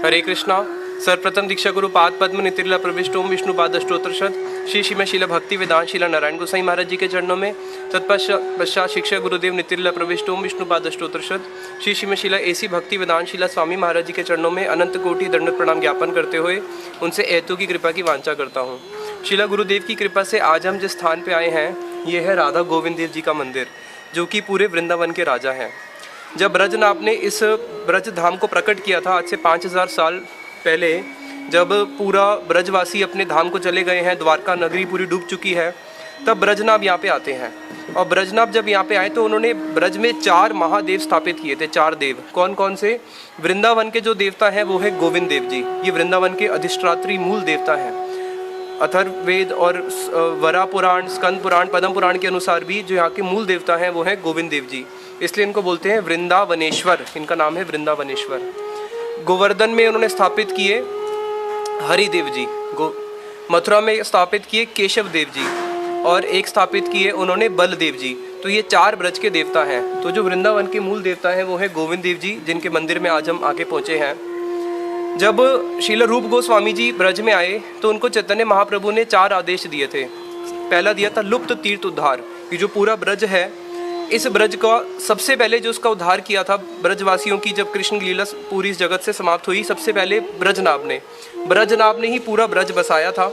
हरे कृष्णा। सर्वप्रथम दीक्षा गुरु पाद पद्म नितिला प्रविष्ट ओम विष्णु पाद अष्टोत्तरशत श्री श्रीमद शिला भक्ति वेदांत शिला नारायण गोसाई महाराज जी के चरणों में। तत्पश्चात शिक्षा गुरुदेव नितिला प्रविष्ट ओम विष्णु पाद अष्टोत्तरशत श्री श्रीमद शिला ऐसी भक्ति वेदांत शिला स्वामी महाराज जी के चरणों में अनंत कोटि दंडवत प्रणाम ज्ञापन करते हुए उनसे ऐतु की कृपा की वांछा करता हूँ। शिला गुरुदेव की कृपा से आज हम जिस स्थान पर आए हैं ये है राधा गोविंद देव जी का मंदिर, जो कि पूरे वृंदावन के राजा हैं। जब ब्रजनाभ ने इस ब्रज धाम को प्रकट किया था आज से 5000 साल पहले, जब पूरा ब्रजवासी अपने धाम को चले गए हैं, द्वारका नगरी पूरी डूब चुकी है, तब ब्रजनाभ यहाँ पे आते हैं। और ब्रजनाभ जब यहाँ पे आए तो उन्होंने ब्रज में 4 महादेव स्थापित किए थे। 4 देव कौन कौन से? वृंदावन के जो देवता हैं वो है गोविंद देव जी, ये वृंदावन के अधिष्ठात्री मूल देवता हैं। अथर्ववेद और वरा पुराण, स्कंद पुराण, पद्म पुराण के अनुसार भी जो यहाँ के मूल देवता हैं वो है गोविंद देव जी, इसलिए इनको बोलते हैं वृंदावनेश्वर। इनका नाम है वृंदावनेश्वर। गोवर्धन में उन्होंने स्थापित किए हरिदेव जी, मथुरा में स्थापित किए केशव देव जी, और एक स्थापित किए उन्होंने बलदेव जी। तो ये 4 ब्रज के देवता हैं। तो जो वृंदावन के मूल देवता हैं वो है गोविंद देव जी, जिनके मंदिर में आज हम आके पहुँचे हैं। जब श्रील रूप गोस्वामी जी ब्रज में आए तो उनको चैतन्य महाप्रभु ने 4 आदेश दिए थे। पहला दिया था लुप्त तीर्थ उद्धार। ये जो पूरा ब्रज है, इस ब्रज का सबसे पहले जो उसका उद्धार किया था ब्रजवासियों की, जब कृष्ण लीला पूरी इस जगत से समाप्त हुई, सबसे पहले ब्रजनाभ ने ही पूरा ब्रज बसाया था।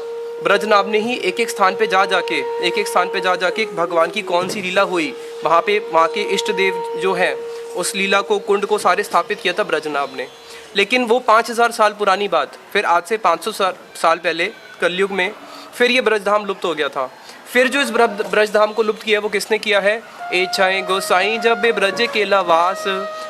ब्रजनाभ ने ही एक एक स्थान पे जा जाके भगवान की कौन सी लीला हुई, वहाँ के इष्ट देव जो हैं उस लीला को, कुंड को सारे स्थापित किया था ब्रजनाभ ने। लेकिन वो 5000 साल पुरानी बात, फिर आज से 500 साल पहले कलयुग में फिर ये ब्रजधाम लुप्त हो गया था। फिर जो इस ब्रजधाम को लुप्त किया वो किसने किया है? एछाएं गोसाई जब ब्रज केला वास,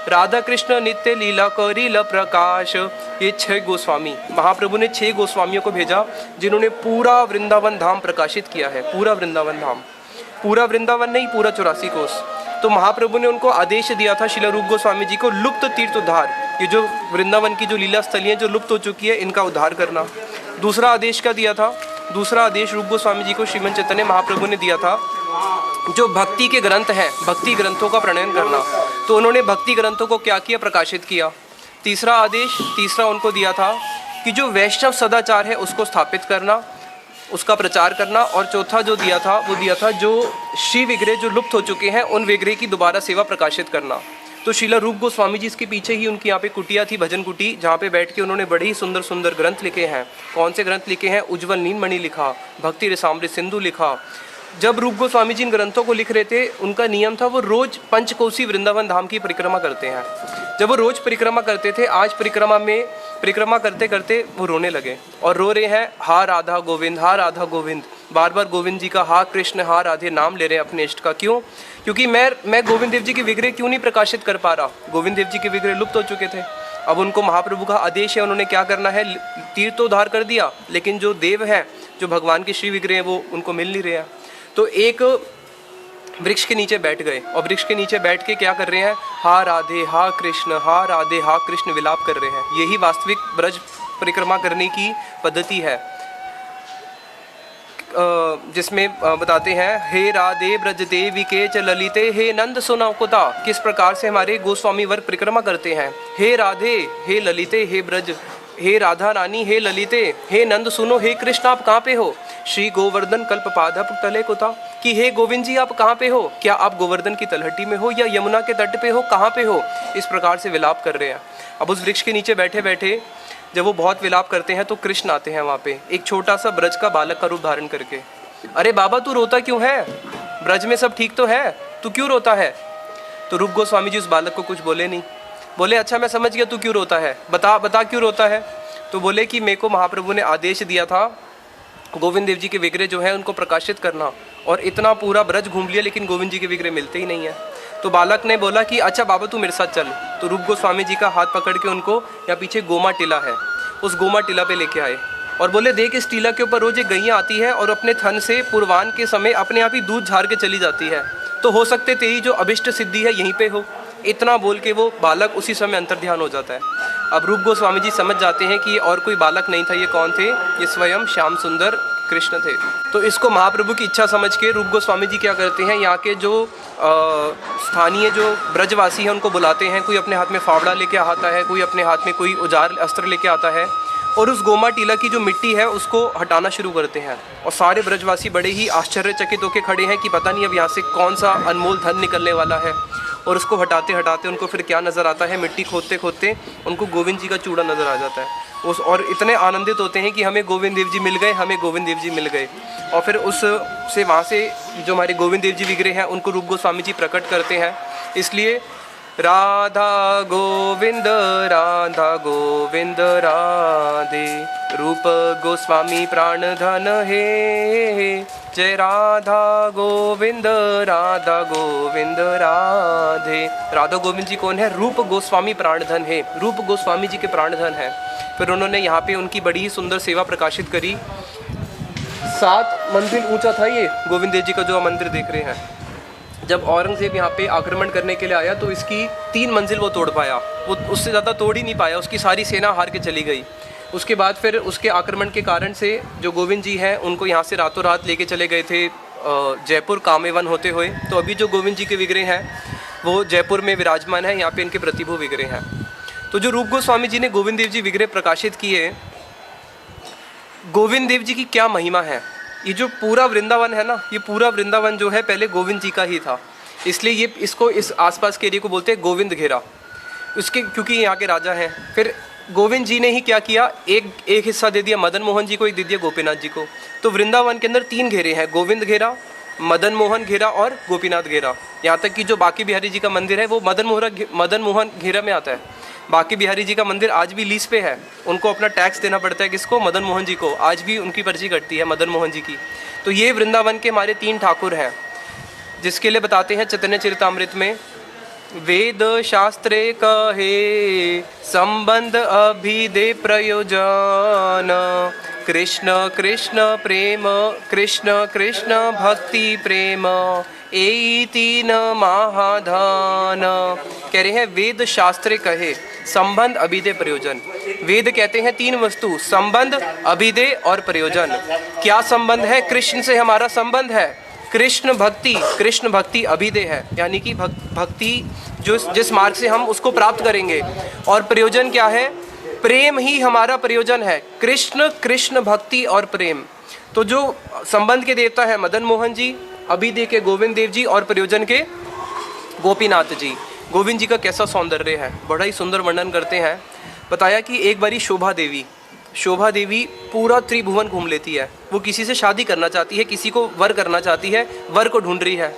राधा कृष्ण नित्य लीला करील प्रकाश। ये 6 गोस्वामी, महाप्रभु ने 6 गोस्वामियों को भेजा जिन्होंने पूरा वृंदावन धाम प्रकाशित किया है। पूरा वृंदावन धाम, पूरा वृंदावन नहीं, पूरा 84 कोस। तो महाप्रभु ने उनको आदेश दिया था श्रील रूप गोस्वामी जी को लुप्त तीर्थ उद्धार, ये जो वृंदावन की जो लीला स्थली है जो लुप्त हो चुकी है, इनका उद्धार करना। दूसरा आदेश क्या दिया था? दूसरा आदेश रूप गोस्वामी जी को श्रीमद चैतन्य महाप्रभु ने दिया था, जो भक्ति के ग्रंथ हैं, भक्ति ग्रंथों का प्रणयन करना। तो उन्होंने भक्ति ग्रंथों को क्या किया? प्रकाशित किया। तीसरा उनको दिया था कि जो वैष्णव सदाचार है उसको स्थापित करना, उसका प्रचार करना। और चौथा जो दिया था वो दिया था जो श्री विग्रह जो लुप्त हो चुके हैं उन विग्रह की दोबारा सेवा प्रकाशित करना। तो श्रील रूप गोस्वामी जी इसके पीछे ही उनकी यहाँ पे कुटिया थी, भजन कुटी, जहाँ पे बैठ के उन्होंने बड़े ही सुंदर सुंदर ग्रंथ लिखे हैं। कौन से ग्रंथ लिखे हैं? उज्ज्वल नीलमणि लिखा, भक्ति रसामृत सिंधु लिखा। जब रूप गोस्वामी जी इन ग्रंथों को लिख रहे थे, उनका नियम था वो रोज पंचकोसी वृंदावन धाम की परिक्रमा करते हैं। जब वो रोज परिक्रमा करते थे, आज परिक्रमा करते करते वो रोने लगे और रो रहे हैं, हा राधा गोविंद, हा राधा गोविंद। बार बार गोविंद जी का हा कृष्ण, हा राधे नाम ले रहे हैं अपने इष्ट का। क्यों? क्योंकि मैं गोविंद देव जी के विग्रह क्यों नहीं प्रकाशित कर पा रहा? गोविंद देव जी के विग्रह लुप्त हो चुके थे। अब उनको महाप्रभु का आदेश है, उन्होंने क्या करना है? तीर्थोद्धार कर दिया, लेकिन जो देव हैं, जो भगवान के श्री विग्रह हैं, वो उनको मिल नहीं रहे हैं। तो एक वृक्ष के नीचे बैठ गए और वृक्ष के नीचे बैठ के क्या कर रहे हैं? हा राधे हा कृष्ण, हा राधे हा कृष्ण विलाप कर रहे हैं। यही वास्तविक ब्रज परिक्रमा करने की पद्धति है, जिसमें बताते हैं, हे राधे ब्रज देवी के च ललिते, हे नंद सुनो कुता। किस प्रकार से हमारे गोस्वामी वर्ग परिक्रमा करते हैं? हे राधे, हे ललिते, हे ब्रज, हे राधा रानी, हे ललिते, हे नंद सुनो, हे कृष्ण आप कहाँ पे हो? श्री गोवर्धन कल्प पादप तले कुता, कि हे गोविंद जी आप कहाँ पे हो? क्या आप गोवर्धन की तलहटी में हो या यमुना के तट पे हो? कहाँ पे हो? इस प्रकार से विलाप कर रहे हैं। अब उस वृक्ष के नीचे बैठे बैठे जब वो बहुत विलाप करते हैं तो कृष्ण आते हैं वहाँ पे, एक छोटा सा ब्रज का बालक का रूप धारण करके। अरे बाबा तू रोता क्यों है? ब्रज में सब ठीक तो है, तू क्यों रोता है? तो रूप गोस्वामी जी उस बालक को कुछ बोले नहीं। बोले अच्छा मैं समझ गया तू क्यों रोता है, बता क्यों रोता है? तो बोले कि मेरे को महाप्रभु ने आदेश दिया था गोविंद देव जी के विग्रह जो है उनको प्रकाशित करना, और इतना पूरा ब्रज घूम लिया लेकिन गोविंद जी के विग्रह मिलते ही नहीं है। तो बालक ने बोला कि अच्छा बाबा तू मेरे साथ चल। तो रूप गोस्वामी जी का हाथ पकड़ के उनको, या पीछे गोमा टीला है, उस गोमा टीला पे लेके आए और बोले देख इस टीला के ऊपर रोज एक गैया आती है और अपने थन से पूर्वान के समय अपने आप ही दूध झाड़ के चली जाती है, तो हो सकते तेरी जो अभिष्ट सिद्धि है यहीं पे हो। इतना बोल के वो बालक उसी समय अंतर्ध्यान हो जाता है। अब रूप गोस्वामी जी समझ जाते हैं कि ये और कोई बालक नहीं था, ये कौन थे? ये स्वयं श्याम सुंदर कृष्ण थे। तो इसको महाप्रभु की इच्छा समझ के रूप गोस्वामी जी क्या करते हैं, यहाँ के जो स्थानीय जो ब्रजवासी हैं उनको बुलाते हैं। कोई अपने हाथ में फावड़ा लेके आता है, कोई अपने हाथ में कोई औजार अस्त्र लेके आता है, और उस गोमा टीला की जो मिट्टी है उसको हटाना शुरू करते हैं। और सारे ब्रजवासी बड़े ही आश्चर्यचकित होकर खड़े हैं कि पता नहीं अब यहाँ से कौन सा अनमोल धन निकलने वाला है। और उसको हटाते हटाते उनको फिर क्या नज़र आता है, मिट्टी खोदते खोदते उनको गोविंद जी का चूड़ा नज़र आ जाता है। उस और इतने आनंदित होते हैं कि हमें गोविंद देव जी मिल गए, हमें गोविंद देव जी मिल गए। और फिर उस से वहाँ से जो हमारे गोविंद देव जी विग्रह हैं उनको रूप गोस्वामी जी प्रकट करते हैं। इसलिए राधा गोविंद राधे, रूप गोस्वामी प्राण धन हे। जय राधा गोविंद राधे। राधा गोविंद जी कौन है? रूप गोस्वामी प्राण धन है, रूप गोस्वामी जी के प्राण धन है। फिर उन्होंने यहाँ पे उनकी बड़ी ही सुंदर सेवा प्रकाशित करी। 7 मंजिल ऊंचा था ये गोविंद देव जी का जो मंदिर देख रहे हैं। जब औरंगजेब यहाँ पे आक्रमण करने के लिए आया तो इसकी 3 मंजिल वो तोड़ पाया, वो उससे ज़्यादा तोड़ ही नहीं पाया, उसकी सारी सेना हार के चली गई। उसके बाद फिर उसके आक्रमण के कारण से जो गोविंद जी हैं उनको यहाँ से रातों रात लेके चले गए थे जयपुर कामेवन होते हुए। तो अभी जो गोविंद जी के विग्रह हैं वो जयपुर में विराजमान है, यहाँ पे इनके प्रतिभू विग्रह हैं। तो जो रूप गोस्वामी जी ने गोविंद देव जी विग्रह प्रकाशित किए, गोविंद देव जी की क्या महिमा है। ये जो पूरा वृंदावन है ना, ये पूरा वृंदावन जो है पहले गोविंद जी का ही था, इसलिए ये इसको इस आसपास के एरिया को बोलते हैं गोविंद घेरा, उसके क्योंकि यहाँ के राजा हैं। फिर गोविंद जी ने ही क्या किया, एक हिस्सा दे दिया मदन मोहन जी को, एक दे दिया गोपीनाथ जी को। तो वृंदावन के अंदर 3 घेरे हैं, गोविंद घेरा, मदन मोहन घेरा और गोपीनाथ घेरा। यहाँ तक कि जो बाकी बिहारी जी का मंदिर है वो मदन मोहन घेरा में आता है। बाकी बिहारी जी का मंदिर आज भी लीज पे है, उनको अपना टैक्स देना पड़ता है, किसको? मदन मोहन जी को। आज भी उनकी पर्ची कटती है मदन मोहन जी की। तो ये वृंदावन के हमारे 3 ठाकुर हैं, जिसके लिए बताते हैं चैतन्य चरितामृत में, वेद शास्त्रे कहे संबंध अभिदे प्रयोजन, कृष्ण कृष्ण प्रेम, कृष्ण कृष्ण भक्ति प्रेम, ए 3 महाधान। कह रहे हैं वेद शास्त्र कहे संबंध अभिदे प्रयोजन। वेद कहते हैं 3 वस्तु, संबंध, अभिदे और प्रयोजन। क्या संबंध है? कृष्ण से हमारा संबंध है, कृष्ण भक्ति अभिदे है, यानी कि भक्ति जिस मार्ग से हम उसको प्राप्त करेंगे। और प्रयोजन क्या है? प्रेम ही हमारा प्रयोजन है, कृष्ण भक्ति और प्रेम। तो जो संबंध के देवता है मदन मोहन जी, अभिदे के गोविंद देव जी और प्रयोजन के गोपीनाथ जी। गोविंद जी का कैसा सौंदर्य है, बड़ा ही सुंदर वर्णन करते हैं। बताया कि एक बारी शोभा देवी पूरा त्रिभुवन घूम लेती है। वो किसी से शादी करना चाहती है, किसी को वर करना चाहती है, वर को ढूंढ रही है।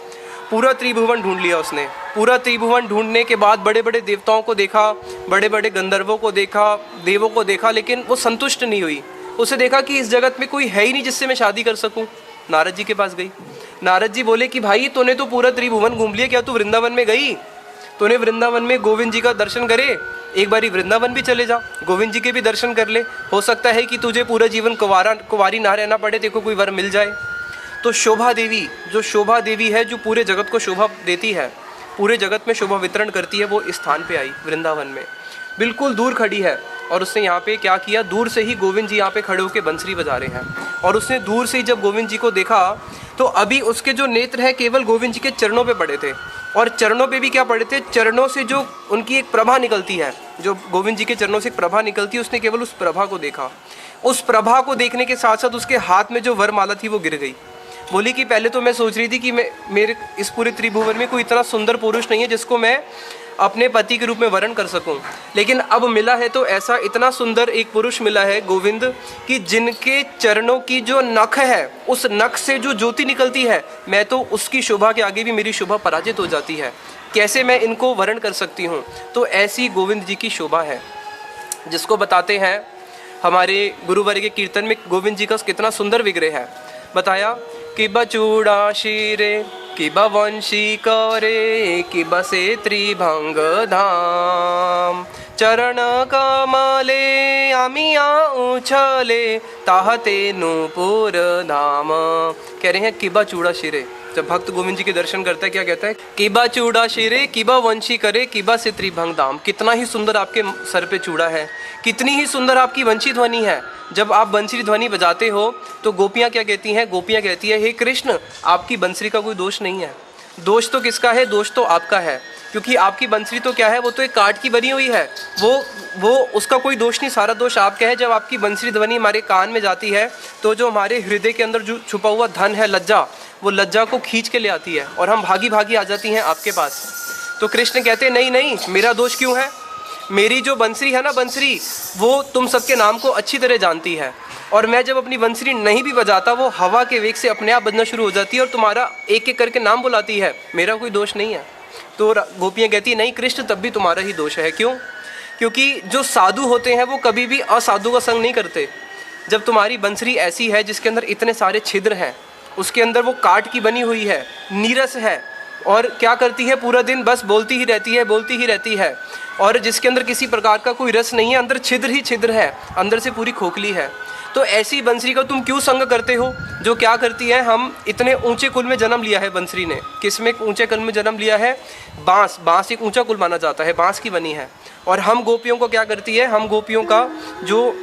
पूरा त्रिभुवन ढूंढ लिया उसने। पूरा त्रिभुवन ढूंढने के बाद बड़े बड़े देवताओं को देखा, बड़े बड़े गंधर्वों को देखा, देवों को देखा, लेकिन वो संतुष्ट नहीं हुई। उसे देखा कि इस जगत में कोई है ही नहीं जिससे मैं शादी कर सकूं। नारद जी के पास गई। नारद जी बोले कि भाई तूने तो पूरा त्रिभुवन घूम लिया, क्या तू वृंदावन में गई? तूने वृंदावन में गोविंद जी का दर्शन करे, एक बारी वृंदावन भी चले जा, गोविंद जी के भी दर्शन कर ले। हो सकता है कि तुझे पूरा जीवन कुंवारी ना रहना पड़े, देखो कोई वर मिल जाए। तो शोभा देवी है जो पूरे जगत को शोभा देती है, पूरे जगत में शोभा वितरण करती है, वो इस स्थान पे आई वृंदावन में। बिल्कुल दूर खड़ी है और उसने यहाँ पे क्या किया, दूर से ही गोविंद जी यहाँ पे खड़े होकर बंसरी बजा रहे हैं। और उसने दूर से ही जब गोविंद जी को देखा तो अभी उसके जो नेत्र हैं केवल गोविंद जी के चरणों पे पड़े थे। और चरणों पे भी क्या पड़े थे, चरणों से जो उनकी एक प्रभा निकलती है, जो गोविंद जी के चरणों से एक प्रभा निकलती है, उसने केवल उस प्रभा को देखा। उस प्रभा को देखने के साथ साथ उसके हाथ में जो वरमाला थी वो गिर गई। बोली कि पहले तो मैं सोच रही थी कि मेरे इस पूरे त्रिभुवन में कोई इतना सुंदर पुरुष नहीं है जिसको मैं अपने पति के रूप में वरण कर सकूं, लेकिन अब मिला है तो ऐसा इतना सुंदर एक पुरुष मिला है गोविंद कि जिनके चरणों की जो नख है, उस नख से जो ज्योति निकलती है, मैं तो उसकी शोभा के आगे भी मेरी शोभा पराजित हो जाती है। कैसे मैं इनको वरण कर सकती हूँ? तो ऐसी गोविंद जी की शोभा है, जिसको बताते हैं हमारे गुरुवर्य के कीर्तन में गोविंद जी का कितना सुंदर विग्रह है। बताया कि बचूड़ा शीरे किबा वंशी करे किबा से त्रिभंग धाम, चरण कमले आमिया उछले ताहते नूपुर धाम। कह रहे हैं किबा चूड़ा शिरे। जब भक्त गोविंद जी के दर्शन करता है क्या कहता है, किबा चूड़ा शिरे किबा वंशी करे किबा से त्रिभंग धाम। कितना ही सुंदर आपके सर पे चूड़ा है, कितनी ही सुंदर आपकी वंशी ध्वनि है, जब आप बंसरी ध्वनि बजाते हो तो गोपियाँ क्या कहती हैं? गोपियाँ कहती है, हे कृष्ण, आपकी बंसरी का कोई दोष नहीं है। दोष तो किसका है? दोष तो आपका है, क्योंकि आपकी बंसरी तो क्या है, वो तो एक काठ की बनी हुई है। वो उसका कोई दोष नहीं, सारा दोष आपका है। जब आपकी बंसरी ध्वनि हमारे कान में जाती है तो जो हमारे हृदय के अंदर जो छुपा हुआ धन है, लज्जा, वो लज्जा को खींच के ले आती है और हम भागी भागी आ जाती हैं आपके पास। तो कृष्ण कहते हैं, नहीं नहीं, मेरा दोष क्यों है? मेरी जो बंसरी है ना, बंसरी, वो तुम सबके नाम को अच्छी तरह जानती है, और मैं जब अपनी बंसरी नहीं भी बजाता, वो हवा के वेग से अपने आप बजना शुरू हो जाती है और तुम्हारा एक एक करके नाम बुलाती है। मेरा कोई दोष नहीं है। तो गोपियाँ कहती है, नहीं कृष्ण, तब भी तुम्हारा ही दोष है। क्यों? क्योंकि जो साधु होते हैं वो कभी भी असाधु का संग नहीं करते। जब तुम्हारी बंसरी ऐसी है जिसके अंदर इतने सारे छिद्र हैं, उसके अंदर वो काठ की बनी हुई है, नीरस है, और क्या करती है, पूरा दिन बस बोलती ही रहती है, बोलती ही रहती है, और जिसके अंदर किसी प्रकार का कोई रस नहीं है, अंदर छिद्र ही छिद्र है, अंदर से पूरी खोखली है, तो ऐसी बंसरी का तुम क्यों संग करते हो? जो क्या करती है, हम इतने ऊंचे कुल में जन्म लिया है बंसरी ने। किस में ऊंचे कुल में जन्म लिया है? बांस एक ऊंचा कुल माना जाता है, बांस की बनी है। और हम गोपियों को क्या करती है? हम गोपियों का जो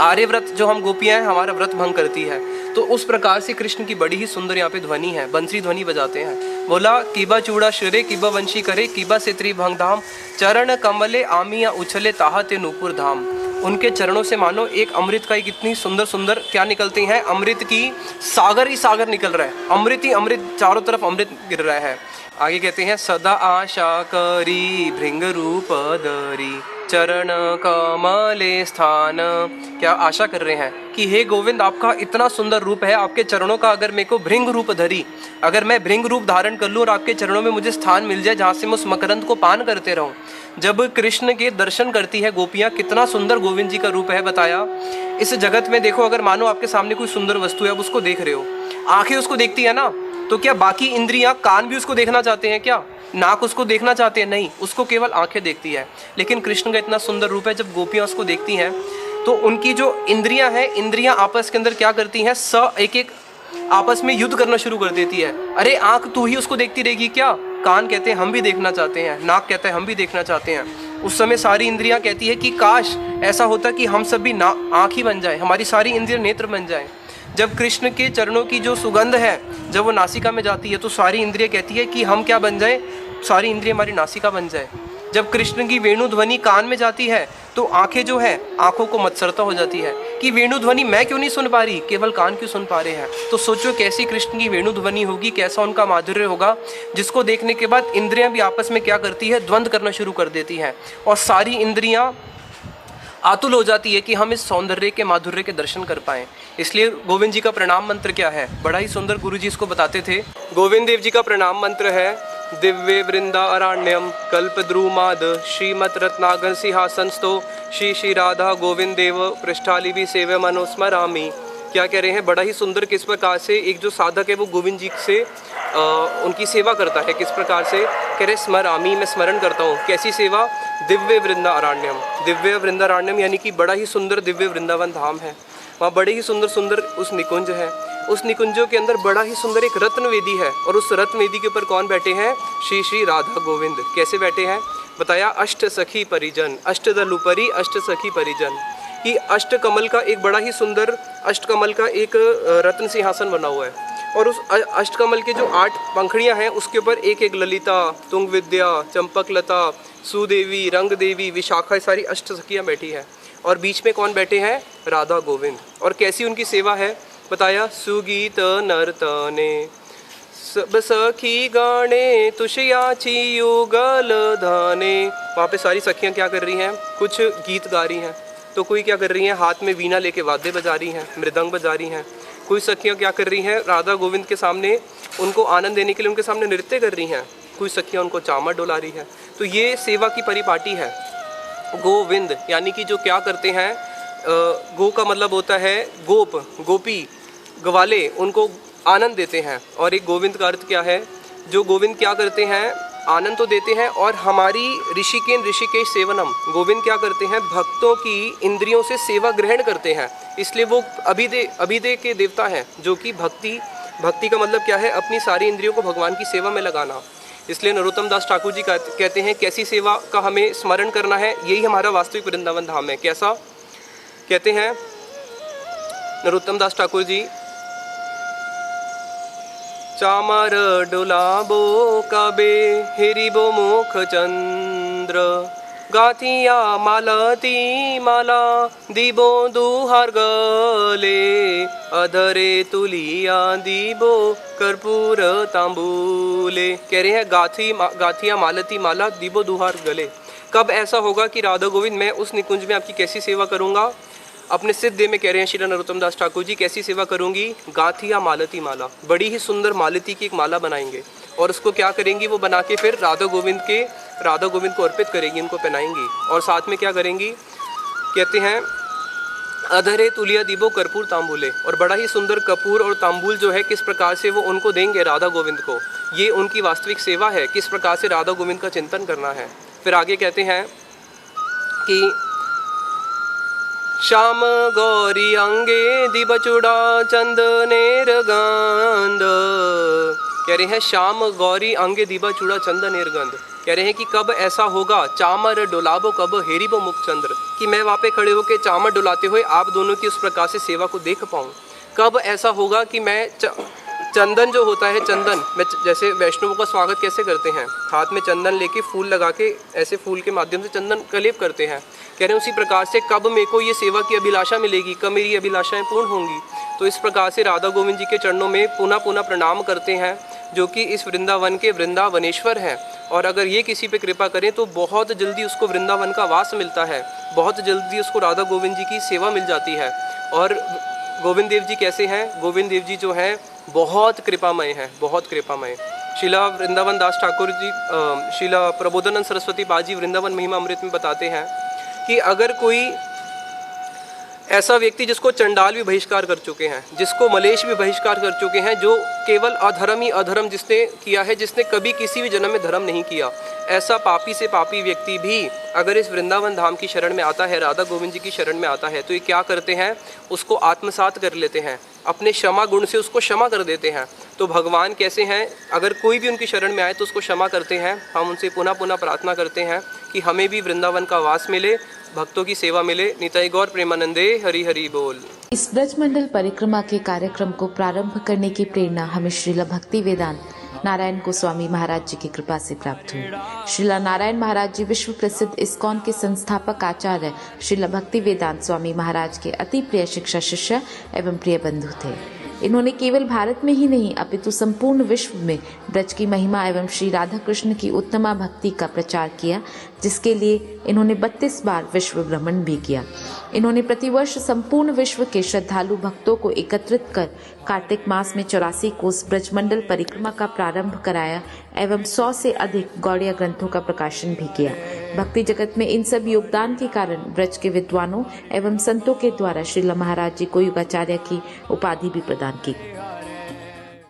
आर्यव्रत, जो हम गोपियाँ हैं, हमारा व्रत भंग करती है। तो उस प्रकार से कृष्ण की बड़ी ही सुंदर यहाँ पे ध्वनि है, बंसरी ध्वनि बजाते हैं। बोला, कीबा चूड़ा शिरे, कीबा वंशी करे, कीबा से त्रिभंग धाम, चरण कमले आमिया उछले ताहते नूपुर धाम। उनके चरणों से मानो एक अमृत का एक इतनी सुंदर सुंदर क्या निकलती हैं, अमृत की सागर ही सागर निकल रहा है, अमृत ही अमृत, चारों तरफ अमृत गिर रहा है। आगे कहते हैं, सदा आशा करी भृंग रूप धरी, चरण कमले स्थान। क्या आशा कर रहे हैं कि हे गोविंद, आपका इतना सुंदर रूप है, आपके चरणों का अगर मेरे को भृंग रूप धरी, अगर मैं भृंग रूप धारण कर लूँ और आपके चरणों में मुझे स्थान मिल जाए जहाँ से मैं उस मकरंद को पान करते रहूँ। जब कृष्ण के दर्शन करती है गोपियाँ, कितना सुंदर गोविंद जी का रूप है बताया। इस जगत में देखो, अगर मानो आपके सामने कोई सुंदर वस्तु है, आप उसको देख रहे हो, आंखें उसको देखती है ना, तो क्या बाकी इंद्रियां, कान भी उसको देखना चाहते हैं क्या? नाक उसको देखना चाहते हैं? नहीं, उसको केवल आंखें देखती है। लेकिन कृष्ण का इतना सुंदर रूप है, जब गोपियां उसको देखती हैं तो उनकी जो इंद्रियां हैं, इंद्रियां आपस के अंदर क्या करती हैं, एक एक आपस में युद्ध करना शुरू कर देती है। अरे आंख तू ही उसको देखती रहेगी क्या? कान कहते हैं हम भी देखना चाहते हैं, नाक कहता है हम भी देखना चाहते हैं। उस समय सारी इंद्रियां कहती है कि काश ऐसा होता कि हम सब भी आँख ही बन जाए, हमारी सारी इंद्रियां नेत्र बन जाए। जब कृष्ण के चरणों की जो सुगंध है, जब वो नासिका में जाती है, तो सारी इंद्रियां कहती है कि हम क्या बन जाए, सारी इंद्रियां हमारी नासिका बन जाए। जब कृष्ण की वेणु ध्वनि कान में जाती है तो आंखें जो है, आंखों को मत्सरता हो जाती है कि वेणु ध्वनि मैं क्यों नहीं सुन पा रही, केवल कान क्यों सुन पा रहे हैं। तो सोचो कैसी कृष्ण की वेणु ध्वनि होगी, कैसा उनका माधुर्य होगा, जिसको देखने के बाद इंद्रियां भी आपस में क्या करती है, द्वंद्व करना शुरू कर देती हैं, और सारी इंद्रियां आतुल हो जाती है कि हम इस सौंदर्य के माधुर्य के दर्शन कर पाएं। इसलिए गोविंद जी का प्रणाम मंत्र क्या है, बड़ा ही सुंदर गुरु जी इसको बताते थे। गोविंद देव जी का प्रणाम मंत्र है, दिव्य वृंदा अरण्यम कल्पद्रुमाद श्रीमत रत्नागर सिंहासनस्थो श्री श्री राधा गोविंद देव पृष्ठालिवि सेव्य मनोस्मरामि। क्या कह रहे हैं, बड़ा ही सुंदर किस प्रकार से एक जो साधक है वो गोविंद जी से उनकी सेवा करता है, किस प्रकार से कह रहे, स्मरामि, मैं स्मरण करता हूँ। कैसी सेवा? दिव्य वृंदारण्यम, दिव्य वृंदारण्यम यानी कि बड़ा ही सुंदर दिव्य वृंदावन धाम है, वहाँ बड़े ही सुंदर सुंदर उस निकुंज है, उस निकुंजों के अंदर बड़ा ही सुंदर एक रत्न वेदी है, और उस रत्न वेदी के ऊपर कौन बैठे हैं, श्री श्री राधा गोविंद। कैसे बैठे हैं बताया, अष्ट सखी परिजन, अष्ट दलुपरी अष्ट सखी परिजन, कि अष्ट कमल का एक बड़ा ही सुंदर अष्ट कमल का एक रत्न सिंहासन बना हुआ है, और उस अष्ट कमल के जो 8 पंखड़ियां हैं उसके ऊपर एक एक ललिता, तुंग विद्या, चंपकलता, सुदेवी, रंग देवी, विशाखा, सारी अष्ट सखियाँ बैठी हैं, और बीच में कौन बैठे हैं, राधा गोविंद। और कैसी उनकी सेवा है बताया, सुगीत नर्तने सब सखी गाने तुषयाची युगल धाने। वहाँ पे सारी सखियाँ क्या कर रही हैं, कुछ गीत गा रही हैं, तो कोई क्या कर रही हैं, हाथ में वीणा लेके वाद्य बजा रही हैं, मृदंग बजा रही हैं। कोई सखियाँ क्या कर रही हैं, राधा गोविंद के सामने उनको आनंद देने के लिए उनके सामने नृत्य कर रही हैं, कोई सखियाँ उनको चामर डोला रही हैं। तो ये सेवा की परिपाटी है। गोविंद यानी कि जो क्या करते हैं, गो का मतलब होता है गोप, गोपी, ग्वाले, उनको आनंद देते हैं, और एक गोविंद का अर्थ क्या है, जो गोविंद क्या करते हैं, आनंद तो देते हैं, और हमारी ऋषिकेश सेवनम, गोविंद क्या करते हैं, भक्तों की इंद्रियों से सेवा ग्रहण करते हैं, इसलिए वो अभिदे के देवता हैं, जो कि भक्ति का मतलब क्या है, अपनी सारी इंद्रियों को भगवान की सेवा में लगाना। इसलिए नरोत्तम दास ठाकुर जी कहते हैं कैसी सेवा का हमें स्मरण करना है, यही हमारा वास्तविक वृंदावन धाम है। कैसा कहते हैं नरोत्तम दास ठाकुर जी। चामर डुलाबो कबे हेरिबो मुख चंद्र, गाथिया मालती माला दीबो दुहार गले, अधरे तुलिया दीबो कर्पूर तांबूले। कह रहे हैं गाथिया मालती माला दीबो दुहार गले। कब ऐसा होगा कि राधा गोविंद मैं उस निकुंज में आपकी कैसी सेवा करूंगा? अपने सिद्ध देह में कह रहे हैं श्री नरोत्तम दास ठाकुर जी, कैसी सेवा करूंगी? गाथिया मालती माला, बड़ी ही सुंदर मालती की एक माला बनाएंगे और उसको क्या करेंगी? वो बना के फिर राधा गोविंद को अर्पित करेंगी, उनको पहनाएंगी। और साथ में क्या करेंगी? कहते हैं अधरे तुलिया दीबो कर्पूर तांबूले, और बड़ा ही सुंदर कपूर और तांबूल जो है किस प्रकार से वो उनको देंगे राधा गोविंद को। ये उनकी वास्तविक सेवा है, किस प्रकार से राधा गोविंद का चिंतन करना है। फिर आगे कहते हैं कि श्याम गौरी अंगे दिबचूड़ा चंदनेर गंध। कह रहे हैं श्याम गौरी अंगे दिबा चूड़ा चंदनेर गंध। कह रहे हैं कि कब ऐसा होगा? चामर डुलाबो कब हेरिबो मुख चंद्र, कि मैं वहाँ पे खड़े होकर चामर डुलाते हुए आप दोनों की उस प्रकार से सेवा को देख पाऊँ। कब ऐसा होगा कि मैं चंदन जो होता है, चंदन में जैसे वैष्णवों का स्वागत कैसे करते हैं, हाथ में चंदन लेके फूल लगा के ऐसे फूल के माध्यम से चंदन का लेप करते हैं। कह रहे हैं उसी प्रकार से कब मेरे को ये सेवा की अभिलाषा मिलेगी, कब मेरी अभिलाषाएं पूर्ण होंगी। तो इस प्रकार से राधा गोविंद जी के चरणों में पुनः पुनः प्रणाम करते हैं, जो कि इस वृंदावन के वृंदावनेश्वर हैं। और अगर ये किसी पे कृपा करें तो बहुत जल्दी उसको वृंदावन का वास मिलता है, बहुत जल्दी उसको राधा गोविंद जी की सेवा मिल जाती है। और गोविंद देव जी कैसे हैं? गोविंद देव जी जो हैं बहुत कृपामय हैं, बहुत कृपामय। शिला वृंदावन दास ठाकुर जी, शिला प्रबोधानंद सरस्वती बाजी वृंदावन महिमा अमृत में बताते हैं कि अगर कोई ऐसा व्यक्ति जिसको चंडाल भी बहिष्कार कर चुके हैं, जिसको मलेश भी बहिष्कार कर चुके हैं, जो केवल अधर्म ही अधर्म जिसने किया है, जिसने कभी किसी भी जन्म में धर्म नहीं किया, ऐसा पापी से पापी व्यक्ति भी अगर इस वृंदावन धाम की शरण में आता है, राधा गोविंद जी की शरण में आता है, तो ये क्या करते हैं? उसको आत्मसात कर लेते हैं, अपने क्षमा गुण से उसको क्षमा कर देते हैं। तो भगवान कैसे हैं? अगर कोई भी उनकी शरण में आए तो उसको क्षमा करते हैं। हम उनसे पुनः पुनः प्रार्थना करते हैं कि हमें भी वृंदावन का वास मिले, भक्तों की सेवा मिले। निताई गौर प्रेमानंदे, हरि हरि बोल। इस ब्रजमंडल परिक्रमा के कार्यक्रम को प्रारंभ करने की प्रेरणा हमें श्रीला भक्ति वेदांत नारायण गोस्वामी महाराज जी की कृपा से प्राप्त हुई। श्रीला नारायण महाराज जी विश्व प्रसिद्ध इस्कॉन के संस्थापक आचार्य श्रीला भक्ति वेदांत स्वामी महाराज के अति प्रिय शिक्षा शिष्य एवं प्रिय बंधु थे। इन्होंने केवल भारत में ही नहीं अपितु संपूर्ण विश्व में ब्रज की महिमा एवं श्री राधा कृष्ण की उत्तमा भक्ति का प्रचार किया, जिसके लिए इन्होंने 32 बार विश्व भ्रमण भी किया। इन्होंने प्रतिवर्ष संपूर्ण विश्व के श्रद्धालु भक्तों को एकत्रित कर कार्तिक मास में 84 कोस ब्रजमंडल परिक्रमा का प्रारंभ कराया एवं 100 से अधिक गौड़िया ग्रंथों का प्रकाशन भी किया। भक्ति जगत में इन सब योगदान के कारण ब्रज के विद्वानों एवं संतों के द्वारा श्रीला महाराज जी को युगाचार्य की उपाधि भी प्रदान की।